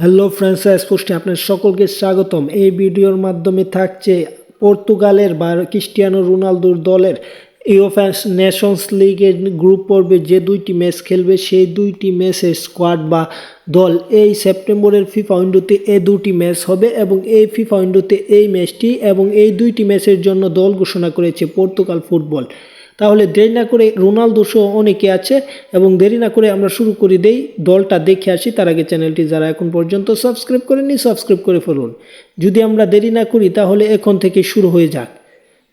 Hello friends, স্পোর্টসে আপনার সকলকে স্বাগতম। এই ভিডিওর মাধ্যমে থাকছে পর্তুগালের বা ক্রিস্টিয়ানো রোনালদোর দলের ইউএফএ নেশনস লিগের গ্রুপ পর্বে যে দুইটি ম্যাচ খেলবে সেই দুইটি ম্যাচের স্কোয়াড বা দল। এই সেপ্টেম্বরের ফিফা উইন্ডোতে এই দুটি ম্যাচ হবে এবং এই ফিফা উইন্ডোতে এই ম্যাচটি এবং এই দুইটি ম্যাচের জন্য দল ঘোষণা করেছে পর্তুগাল ফুটবল। তাহলে দেরি না করে রোনালদো সহ অনেকে আছে এবং দেরি না করে আমরা শুরু করে দেই, দলটা দেখে আসি। তার আগে চ্যানেলটি যারা এখন পর্যন্ত সাবস্ক্রাইব করেননি সাবস্ক্রাইব করে ফেলুন। যদি আমরা দেরি না করি তাহলে এখন থেকে শুরু হয়ে যাক।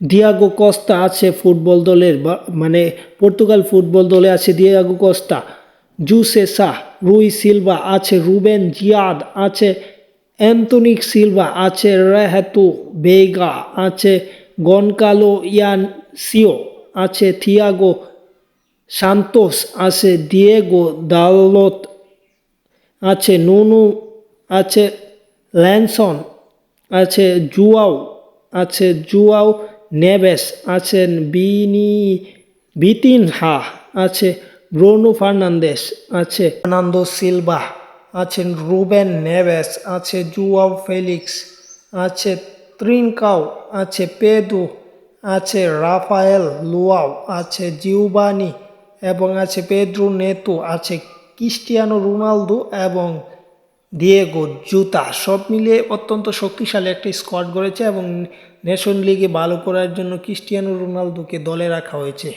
দিয়াগো কস্তা আছে ফুটবল দলের মানে পর্তুগাল ফুটবল দলে আছে দিয়াগো কস্তা, জুসে সা, রুই সিলভা আছে, রুবেন জিয়াদ আছে, অ্যান্তনি সিলভা আছে, রেহাতু বেগা আছে, গনকালো ইয়ানসিও আছে, থিয়াগো সান্তোস আছে, দিয়েগো দালত আছে, নুনু আছে, ল্যানসন আছে, জুয়াও নেভেস আছেন, বিতিনহা আছে, ব্রুনো ফার্নান্দেস আছে, ফার্নান্দো সিলভা আছেন, রুবেন নেভেস আছে, জুয়াও ফেলিক্স আছে, ত্রিনকাও আছে, পেদু আছে, রাফায়েল লুয়াও আছে, জিওবানি এবং আছে পেদ্রো নেতো আছে, ক্রিস্টিয়ানো রোনালদো এবং দিয়েগো জুতা। সব মিলিয়ে অত্যন্ত শক্তিশালী একটি স্কোয়াড গড়েছে এবং নেশন লিগে ভালো করার জন্য ক্রিস্টিয়ানো রোনালদোকে দলে রাখা হয়েছে।